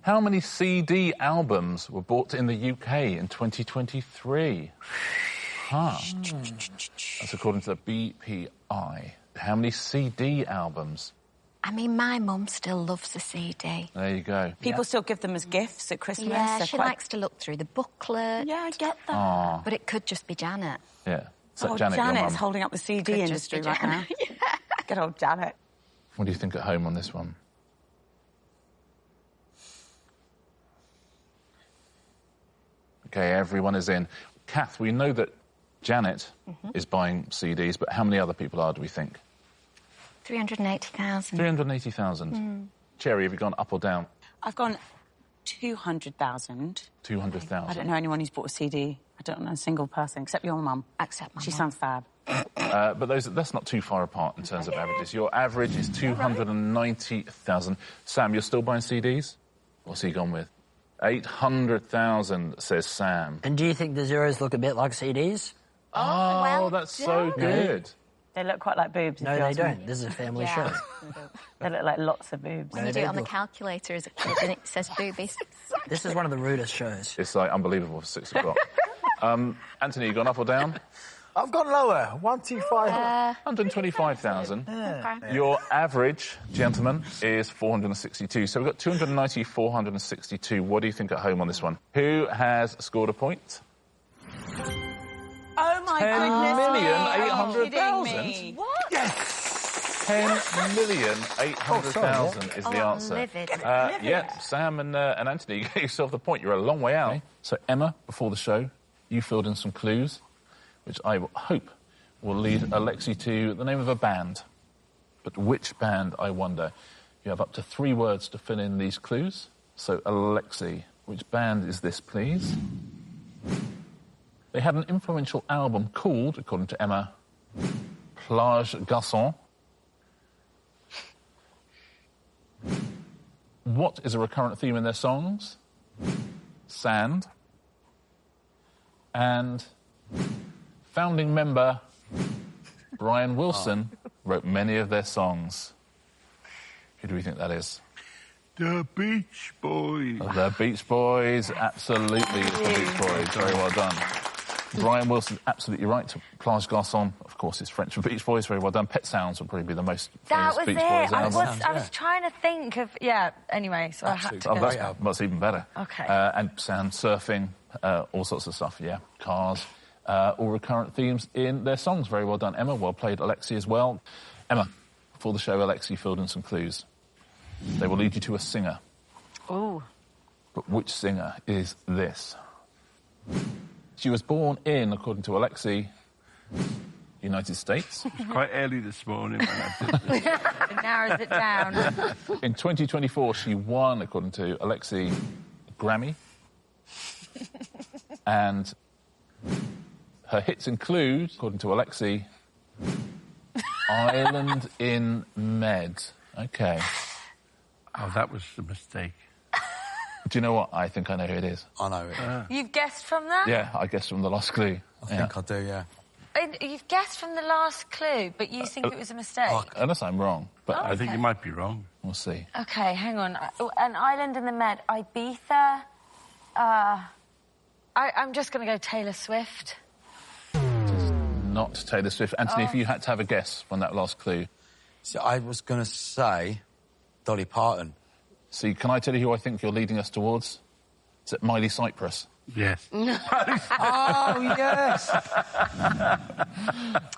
How many CD albums were bought in the UK in 2023? That's according to the BPI. How many CD albums? I mean, my mum still loves a CD. There you go. People still give them as gifts at Christmas. Yeah, she likes to look through the booklet. Yeah, I get that. Aww. But it could just be Janet. Yeah. So Janet's holding up the CD industry right now. Yeah. Good old Janet. What do you think at home on this one? OK, everyone is in. Kath, we know that Janet is buying CDs, but how many other people are, do we think? 380,000. 380,000. Cherry, have you gone up or down? I've gone 200,000. 200,000. I don't know anyone who's bought a CD. I don't know a single person, except your mum. Except my She mum. sounds fab. But that's not too far apart in terms of averages. Your average is 290,000. Sam, you're still buying CDs? What's he gone with? 800,000, says Sam. And do you think the zeros look a bit like CDs? Oh, well that's so good. They look quite like boobs. No, they don't. This is a family show. They look like lots of boobs. When you do it on the calculator as a kid and it says boobies. This is one of the rudest shows. It's like unbelievable for 6 o'clock. Anthony, you gone up or down? I've gone lower. 125. 125,000. Okay. Your average, gentlemen, is 462. So we've got 290, 462. What do you think at home on this one? Who has scored a point? Oh, my goodness. 10,800,000? What? Yes! 10,800,000 is the answer. Livid. Yeah, Sam and Anthony, you get yourself the point. You're a long way out. Okay. So, Emma, before the show, you filled in some clues, which I hope will lead Alexi to the name of a band. But which band, I wonder? You have up to 3 words to fill in these clues. So, Alexi, which band is this, please? They had an influential album called, according to Emma, Plage Garçon. What is a recurrent theme in their songs? Sand. And founding member Brian Wilson wrote many of their songs. Who do we think that is? The Beach Boys. The Beach Boys, absolutely, it's the Beach Boys. Very well done. Brian Wilson's absolutely right. Plage Garçon, of course, is French for Beach Boys. Very well done. Pet Sounds would probably be the most famous Beach Boys album. I was trying to think of... Yeah, anyway, so Absolutely. I had to go. That's even better. OK. And sand, surfing, all sorts of stuff, yeah. Cars, all recurrent themes in their songs. Very well done, Emma. Well played, Alexi, as well. Emma, before the show, Alexi filled in some clues. They will lead you to a singer. Ooh. But which singer is this? She was born in, according to Alexi, United States. It was quite early this morning when I did this. It narrows it down. In 2024, she won, according to Alexi, a Grammy. And her hits include, according to Alexi, Island in Med. OK. Oh, that was a mistake. Do you know what? I think I know who it is. I know it. You've guessed from that? Yeah, I guessed from the last clue. I think I do, yeah. You've guessed from the last clue, but you think it was a mistake? Unless I'm wrong, but I think you might be wrong. We'll see. OK, hang on. An island in the Med, Ibiza... I'm just going to go Taylor Swift. Not Taylor Swift. Anthony, if you had to have a guess on that last clue. So I was going to say Dolly Parton. See, can I tell you who I think you're leading us towards? Is it Miley Cyprus? Yes. Oh, yes!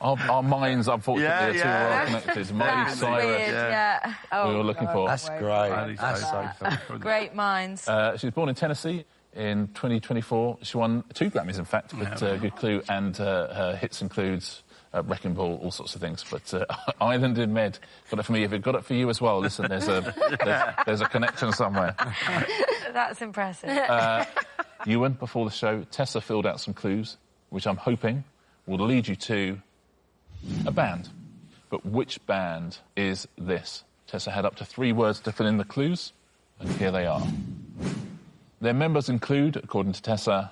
Our minds, unfortunately, are too well connected. Miley That's Cyrus. weird, yeah. We were looking for. That's great. Great minds. She was born in Tennessee in 2024. She won 2 Grammys, in fact, but good clue. And her hits includes Wrecking Ball, all sorts of things. But Island in Med got it for me. If it got it for you as well, listen, there's a connection somewhere. That's impressive. Ewan, before the show, Tessa filled out some clues, which I'm hoping will lead you to a band. But which band is this? Tessa had up to 3 words to fill in the clues, and here they are. Their members include, according to Tessa,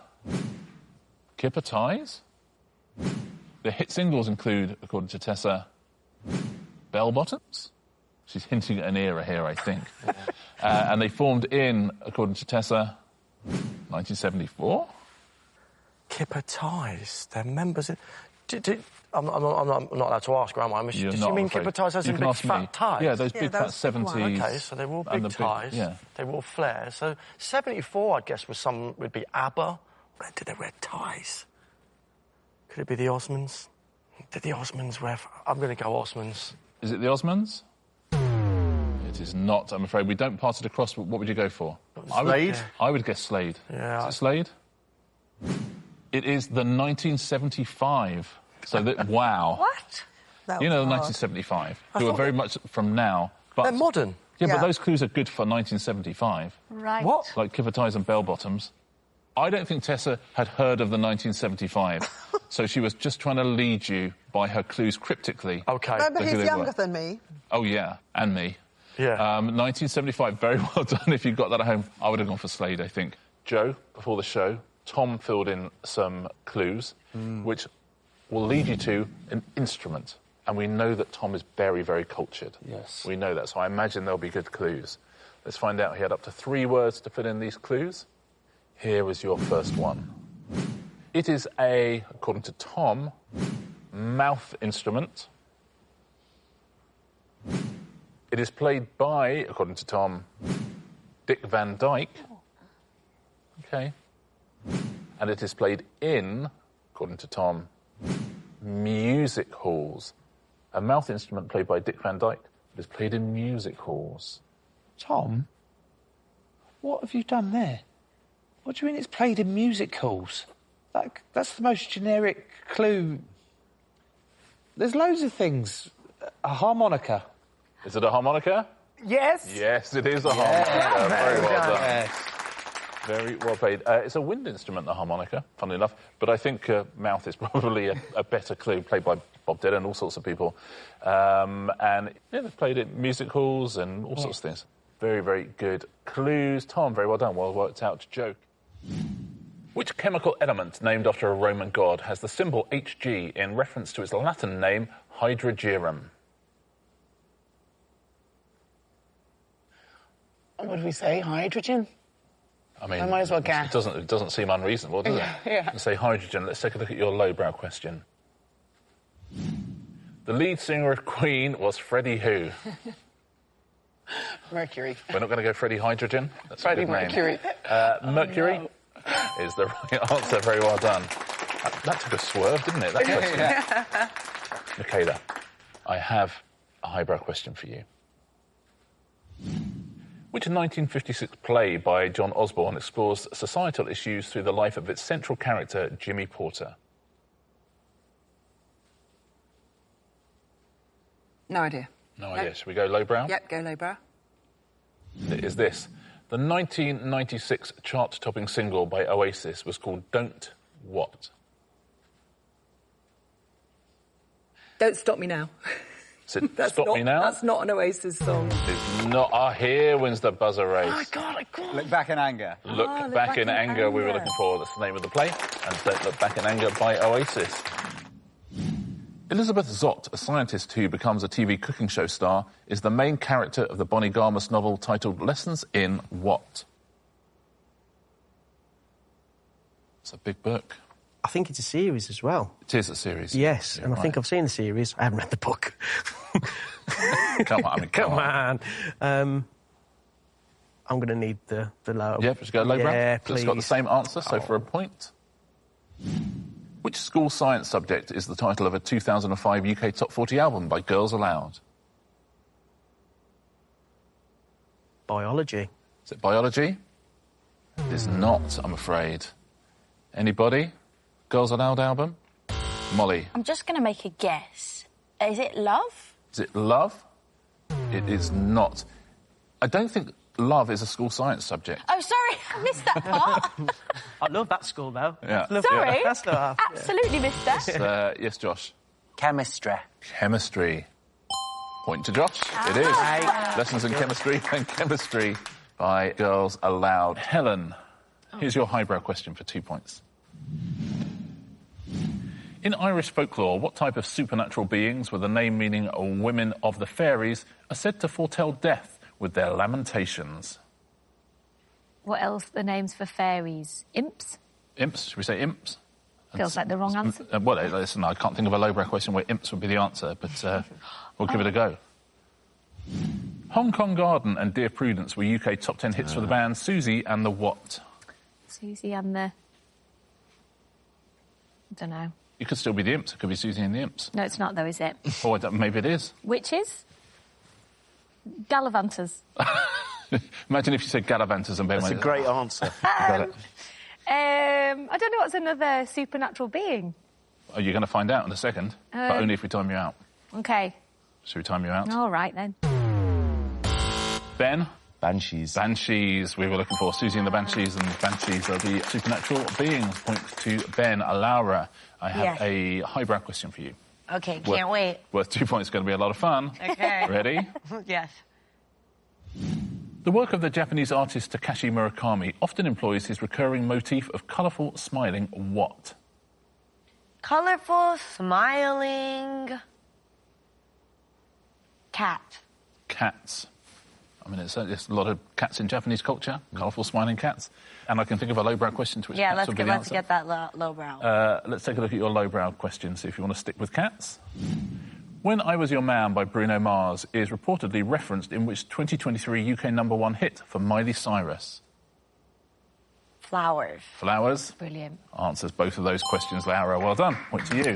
Kipper Ties. Their hit singles include, according to Tessa, Bell Bottoms. She's hinting at an era here, I think. And they formed in, according to Tessa, 1974. Kipper ties. They're members. I'm not allowed to ask, am I? You're Did not, you mean I'm afraid. kipper ties as You in can big ask me. fat ties? Yeah, those big fat 70s. Okay, so they were all and big the ties. yeah. They wore flares. So 74, I guess, would be ABBA. When did they wear ties? Could it be the Osmonds? Did the Osmonds wear... I'm going to go Osmonds. Is it the Osmonds? It is not, I'm afraid. We don't pass it across. What would you go for? Slade? I would guess Slade. Yeah. Is it Slade? It is the 1975. So that, wow. What? You know, the 1975, who are very much from now. But They're modern. Yeah, but those clues are good for 1975. Right. What? Like kipper ties and bell bottoms. I don't think Tessa had heard of the 1975, so she was just trying to lead you by her clues cryptically. OK. No, but So who he's they younger were. than me. Oh, yeah, and me. Yeah. 1975, very well done. If you got that at home, I would have gone for Slade, I think. Joe, before the show, Tom filled in some clues, which will lead you to an instrument. And we know that Tom is very, very cultured. Yes. We know that, so I imagine there'll be good clues. Let's find out. He had up to 3 words to fill in these clues. Here was your first one. It is a, according to Tom, mouth instrument. It is played by, according to Tom, Dick Van Dyke. OK. And it is played in, according to Tom, music halls. A mouth instrument played by Dick Van Dyke. It is played in music halls. Tom, what have you done there? What do you mean it's played in music halls? That's the most generic clue. There's loads of things. A harmonica. Is it a harmonica? Yes. Yes, it is a harmonica. Very well done. Yes. Very well played. It's a wind instrument, the harmonica, funnily enough. But I think mouth is probably a better clue, played by Bob Dylan, all sorts of people. And yeah, they've played it in music halls and all sorts of things. Very, very good clues. Tom, very well done. Well worked out, Joe. Which chemical element named after a Roman god has the symbol Hg in reference to its Latin name, hydrogerum? What did we say? Hydrogen? I mean, I might as well guess. It doesn't seem unreasonable, does it? Yeah. Let's say hydrogen. Let's take a look at your lowbrow question. The lead singer of Queen was Freddie who? Mercury. We're not going to go Freddie Hydrogen. That's Freddie a good Mercury. Name. Mercury is the right answer. Very well done. That took a swerve, didn't it? That question. Michaela, I have a highbrow question for you. Which 1956 play by John Osborne explores societal issues through the life of its central character, Jimmy Porter? No idea. No idea. Should we go lowbrow? Yep, go lowbrow. It is this. The 1996 chart-topping single by Oasis was called Don't What? Don't Stop Me Now. Is it Stop Me Now? That's not an Oasis song. It's not. Here wins the buzzer race. Oh, God, I got Look Back in Anger. Look Back in Anger we were looking for. That's the name of the play. And Don't Look Back in Anger by Oasis. Elizabeth Zott, a scientist who becomes a TV cooking show star, is the main character of the Bonnie Garmus novel titled Lessons in What? It's a big book. I think it's a series as well. It is a series. Yes, You're and right. I think I've seen the series. I haven't read the book. Come on, come on. I'm going to need the lower. Yeah, just go lowbrow. Yeah, So please. it's got the same answer, so for a point. Which school science subject is the title of a 2005 UK Top 40 album by Girls Aloud? Biology. Is it biology? It is not, I'm afraid. Anybody? Girls Aloud album? Molly. I'm just going to make a guess. Is it love? Is it love? It is not. I don't think love is a school science subject. Oh, sorry, I missed that part. I love that school, though. Yeah. Sorry, That's not absolutely missed that. Yes, Josh. Chemistry. Chemistry. Point to Josh. It is. Lessons in Chemistry and Chemistry by Girls Aloud. Helen, here's your highbrow question for 2 points. In Irish folklore, what type of supernatural beings, with a name meaning women of the fairies, are said to foretell death with their lamentations? What else are the names for fairies? Imps? Imps? Should we say imps? Feels like the wrong answer. Well, listen, I can't think of a lowbrow question where imps would be the answer, but we'll give it a go. Hong Kong Garden and Dear Prudence were UK top 10 hits for the band Susie and the what? Susie and the... I don't know. It could still be the imps. It could be Susie and the imps. No, it's not, though, is it? Or maybe it is. Witches? Gallivanters. Imagine if you said Gallivanters and Ben That's a went... great answer. Got it. I don't know what's another supernatural being. Oh, you're going to find out in a second, but only if we time you out. OK. Should we time you out? All right, then. Ben? Banshees. Banshees. We were looking for Susie and the Banshees, and Banshees are the supernatural beings. Point to Ben. Laura, I have a highbrow question for you. OK, can't wait. Worth 2 points. Going to be a lot of fun. OK. Ready? Yes. The work of the Japanese artist Takashi Murakami often employs his recurring motif of colourful, smiling what? Colourful, smiling... cat. Cats. I mean, it's a lot of cats in Japanese culture, colourful, smiling cats. And I can think of a lowbrow question to which Yeah, cats would be the let's answer. get that lowbrow. Let's take a look at your lowbrow question, see if you want to stick with cats. When I Was Your Man by Bruno Mars is reportedly referenced in which 2023 UK #1 hit for Miley Cyrus? Flowers. Flowers. Brilliant. Answers both of those questions, Laura. Well done. Point to you.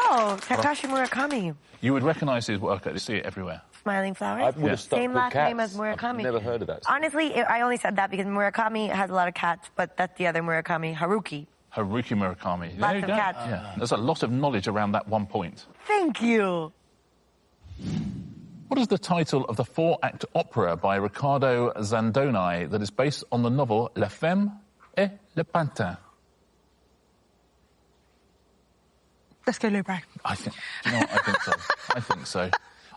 Oh, Takashi Murakami. You would recognise his work. You see it everywhere. Smiling Flowers. I would have stuck Same with last cats. name as Murakami. I've never heard of that. Honestly, I only said that because Murakami has a lot of cats, but that's the other Murakami, Haruki. Haruki Murakami. Lots there you of go. cats. Yeah. There's a lot of knowledge around that 1 point. Thank you. What is the title of the 4-act opera by Riccardo Zandoni that is based on the novel La Femme et le Pantin? Let's go lowbrow. I think so. I think so.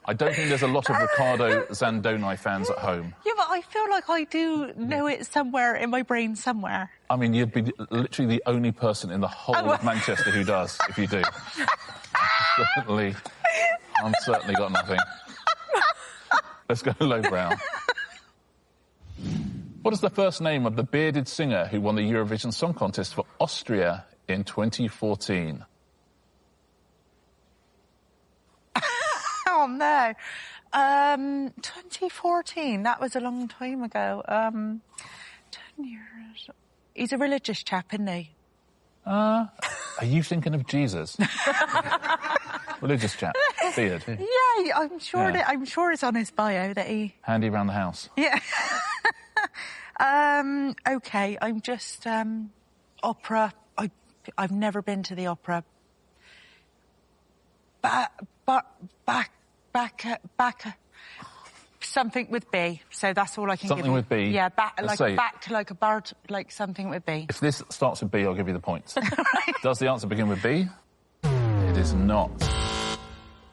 I don't think there's a lot of Riccardo Zandoni fans at home. Yeah, but I feel like I do know it somewhere in my brain somewhere. I mean, you'd be literally the only person in the whole of Manchester who does, if you do. I'm certainly got nothing. Let's go lowbrow. What is the first name of the bearded singer who won the Eurovision Song Contest for Austria in 2014? Oh, no. 2014, that was a long time ago. 10 years. He's a religious chap, isn't he? Are you thinking of Jesus? Religious chap, beard. Yeah, I'm sure. Yeah. I'm sure it's on his bio that he. Handy around the house. Yeah. Okay, I'm just opera. I've never been to the opera. Back. Something with B. So that's all I can give you. Something with B? Yeah, back Let's like say- back to like a bird, like something with B. If this starts with B, I'll give you the points. Does the answer begin with B? It is not.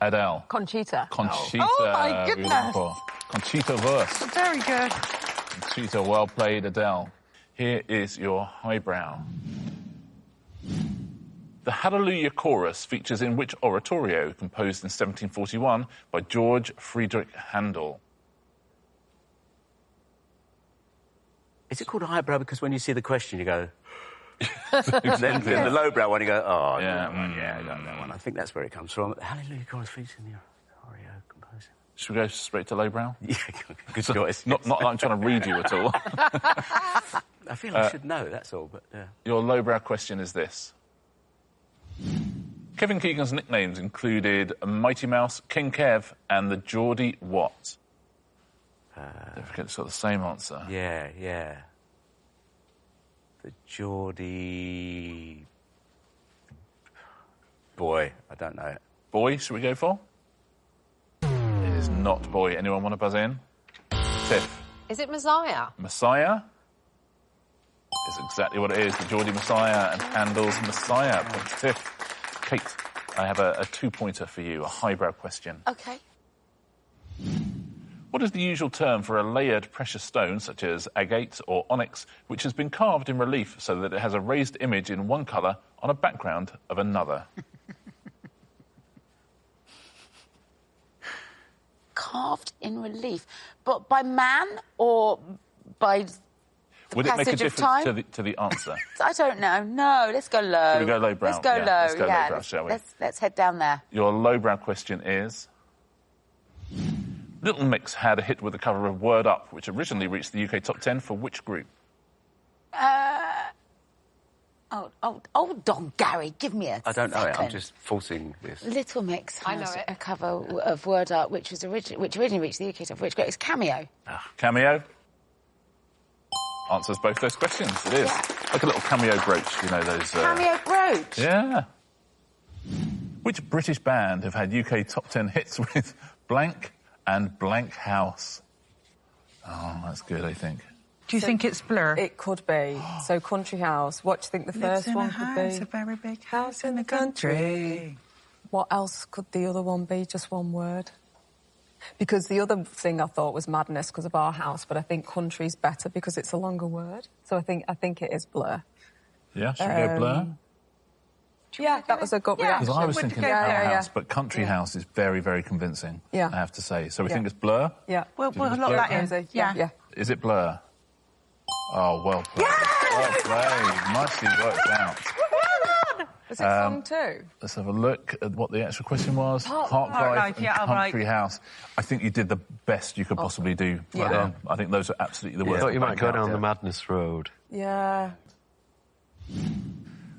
Adele. Conchita. Conchita. Oh, my we were looking goodness. for. Conchita verse. Very good. Conchita, well played, Adele. Here is your highbrow. The Hallelujah Chorus features in which oratorio composed in 1741 by George Friedrich Handel? Is it called a highbrow because when you see the question you go... Exactly. then the lowbrow one you go, oh, Yeah, I don't know one. I think that's where it comes from. Hallelujah chorus features in the oratorio composed. Should we go straight to lowbrow? Yeah, good choice. Not that I'm trying to read you at all. I feel I should know, that's all, but... Your lowbrow question is this. Kevin Keegan's nicknames included Mighty Mouse, King Kev, and the Geordie what? Don't forget it's got the same answer. Yeah. The Geordie... Boy, I don't know. Boy, should we go for? It is not Boy. Anyone want to buzz in? Tiff. Is it Messiah? Messiah is exactly what it is. The Geordie Messiah and Handel's Messiah. Point to Tiff. Kate, I have a two-pointer for you, a highbrow question. Okay. What is the usual term for a layered precious stone, such as agate or onyx, which has been carved in relief so that it has a raised image in one colour on a background of another? Carved in relief. But by man or by the Would it make a passage of difference time? to the answer? I don't know. No, let's go low. Should we go lowbrow? Let's go Yeah, low. let's go lowbrow, shall we? Let's head down there. Your lowbrow question is... Little Mix had a hit with the cover of Word Up, which originally reached the UK top 10 for which group? Hold on, Gary. Give me a I don't know it. I'm second. just forcing this. Little Mix I know has it. a cover of Word Up, which originally reached the UK top. Which great? It's Cameo. Cameo? Answers both those questions. It is. Like a little cameo brooch, you know, those... Cameo brooch. Yeah. Which British band have had UK top 10 hits with Blank and Blank House? Oh, that's good, I think. Do you think it's Blur? It could be. So Country House. What do you think the first one could be? It's a very big house in the country. What else could the other one be? Just one word? Because the other thing I thought was Madness because of Our House, but I think Country's better because it's a longer word. So I think it is Blur. Yeah, should we go Blur? Yeah, that was a gut reaction. Because I was thinking Our yeah. House, but Country House is very, very convincing, Yeah. I have to say. So we Yeah. think it's Blur? Yeah. We'll Do you think lock it's that Blur? in. Yeah. Is it Blur? Oh, well played. Well played. Nicely worked out. Was it song too? Let's have a look at what the actual question was. Park Life Life, and yeah, all right. Country House. I think you did the best you could possibly do. Well done. I think those are absolutely the worst. I thought you might go down the the madness road. Yeah.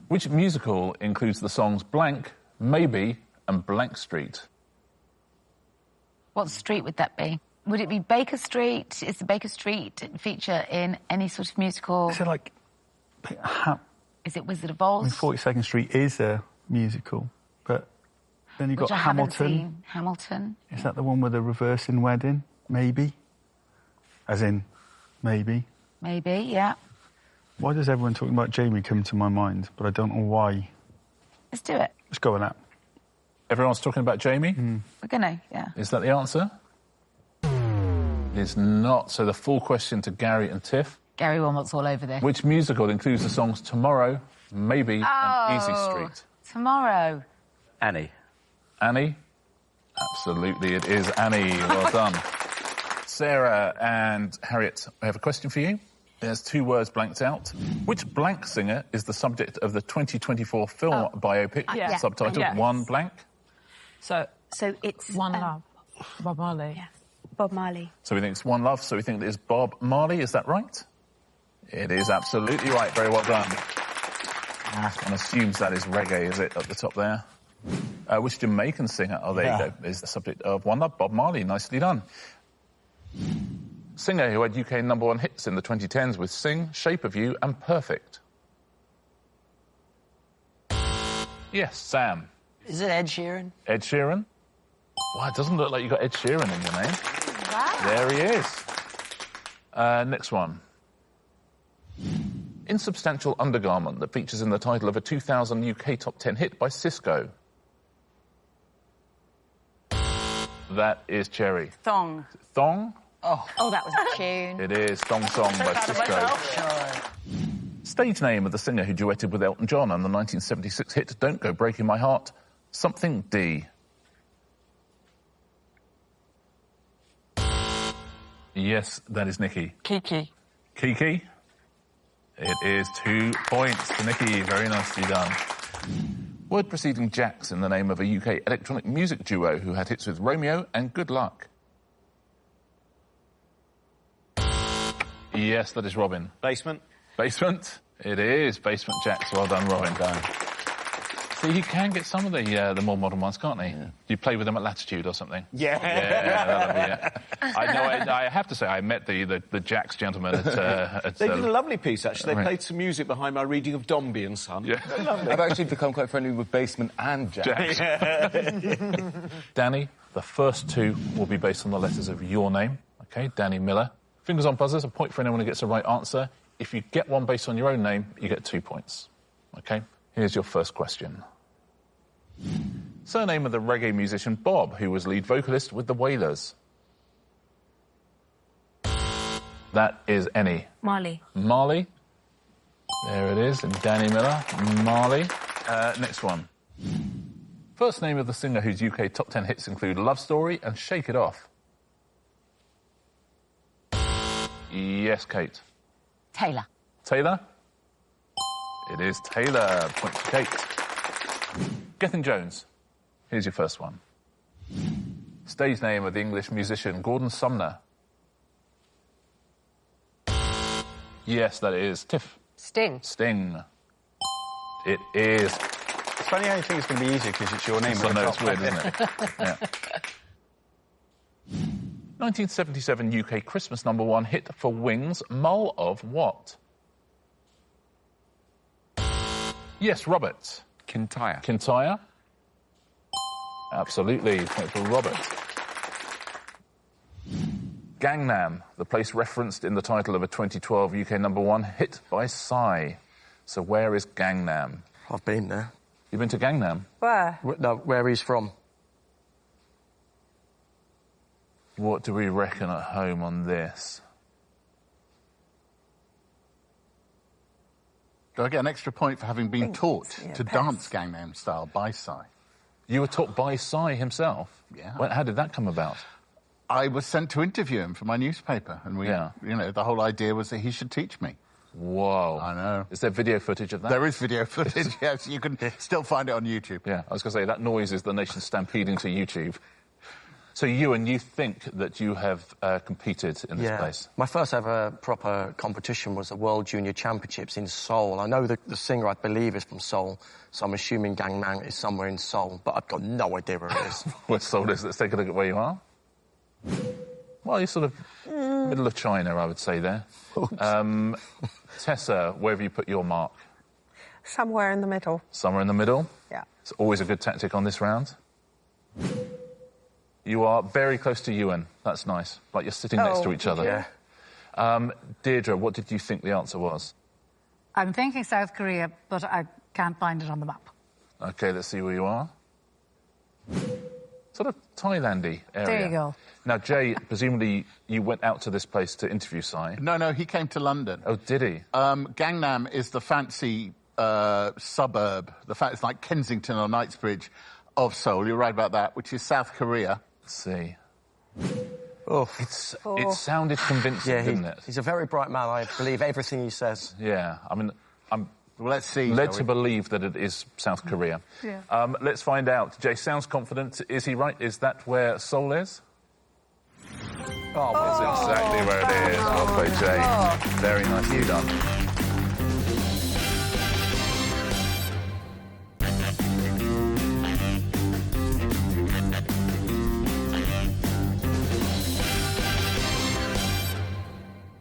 Which musical includes the songs Blank, Maybe and Blank Street? What street would that be? Would it be Baker Street? Is the Baker Street feature in any sort of musical? So, like, Is it Wizard of Oz? 42nd Street is a musical, but then you've Which got I haven't Hamilton. seen. Hamilton. Is that the one with the reversing wedding? Maybe. As in, maybe. Maybe, yeah. Why does everyone talking about Jamie come to my mind? But I don't know why. Let's do it. Let's go with that. Everyone's talking about Jamie? We're gonna, yeah. Is that the answer? It's not. So the full question to Gary and Tiff. Gary Wilmot's all over this. Which musical includes the songs Tomorrow, Maybe and Easy Street? Tomorrow. Annie. Annie? Absolutely, it is Annie. Well done. Sarah and Harriet, I have a question for you. There's two words blanked out. Which blank singer is the subject of the 2024 film biopic subtitled Yes. One Blank? So it's... One Love. Bob Marley. Yes. Bob Marley. So we think it's One Love, so we think it is Bob Marley, is that right? It is absolutely right, very well done. One assumes that is reggae, is it, at the top there? Which Jamaican singer, oh, there you go, is the subject of One Love, Bob Marley, nicely done. Singer who had UK #1 hits in the 2010s with Sing, Shape of You and Perfect. Yes, Sam. Is it Ed Sheeran? Ed Sheeran? Wow, it doesn't look like you got Ed Sheeran in your name. Wow. There he is. Next one. Insubstantial undergarment that features in the title of a 2000 UK top 10 hit by Cisco. That is Cherry. Thong. Thong? Oh, that was a tune. It is Thong Song by Cisco. Stage name of the singer who duetted with Elton John on the 1976 hit Don't Go Breaking My Heart, Something D. Yes, that is Nikki. Kiki. Kiki? It is 2 points to Nikki. Very nicely done. Word preceding Jax in the name of a UK electronic music duo who had hits with Romeo and Good Luck. Yes, that is Robin. Basement. Basement? It is Basement Jax. Well done, Robin. See, he can get some of the more modern ones, can't he? Yeah. Do you play with them at Latitude or something? Yeah. Yeah, that'll be it. I have to say, I met the Jax gentleman at They did a lovely piece, actually. They right. played some music behind my reading of Dombey and Son. Yeah. Lovely. I've actually become quite friendly with Basement and Jax. Danny, the first two will be based on the letters of your name. OK, Danny Miller. Fingers on buzzers, a point for anyone who gets the right answer. If you get one based on your own name, you get 2 points. OK, here's your first question. Surname of the reggae musician Bob, who was lead vocalist with the Wailers. That is Any. Mali. Mali. There it is, Danny Miller. Mali. Next one. First name of the singer whose UK top 10 hits include Love Story and Shake It Off. Yes, Kate. Taylor. Taylor? It is Taylor. Point to Kate. Gethin Jones. Here's your first one. Stage name of the English musician Gordon Sumner. Yes, that is. Tiff. Sting. Sting. It is. It's funny how you think it's going to be easier because it's your name. I know, it's weird, isn't it? Yeah. 1977 UK Christmas #1 hit for Wings, Mull of what? Yes, Robert. Kintyre. Kintyre? Absolutely. Point for Robert. Gangnam, the place referenced in the title of a 2012 UK #1 hit by Psy. So where is Gangnam? I've been there. You've been to Gangnam? Where? No, where he's from. What do we reckon at home on this? Do I get an extra point for having been taught to pass. dance Gangnam Style by Psy? You were taught by Psy himself? Yeah. How did that come about? I was sent to interview him for my newspaper, and the whole idea was that he should teach me. Whoa. I know. Is there video footage of that? There is video footage, yes. You can still find it on YouTube. Yeah, I was going to say, that noise is the nation stampeding to YouTube. So, Ewan, you think that you have competed in this place? My first ever proper competition was the World Junior Championships in Seoul. I know the singer, I believe, is from Seoul, so I'm assuming Gangnam is somewhere in Seoul, but I've got no idea where it is. Where Seoul is? Let's take a look at where you are. Well, you're sort of middle of China, I would say, there. Tessa, where have you put your mark? Somewhere in the middle. Somewhere in the middle? Yeah. It's always a good tactic on this round. You are very close to Ewan. That's nice. Like you're sitting next to each other. Yeah. Deirdre, what did you think the answer was? I'm thinking South Korea, but I can't find it on the map. OK, let's see where you are. Sort of Thailand-y area. There you go. Now, Jay, presumably you went out to this place to interview Psy. No, he came to London. Oh, did he? Gangnam is the fancy suburb. It's like Kensington or Knightsbridge of Seoul. You're right about that, which is South Korea. Let's see. Oh. It sounded convincing, didn't it? He's a very bright man. I believe everything he says. Yeah, I mean, I'm let's see, led to believe that it is South Korea. Yeah. Let's find out. Jay sounds confident. Is he right? Is that where Seoul is? Oh, That's exactly where it is. Well played, Jay. Very nicely done.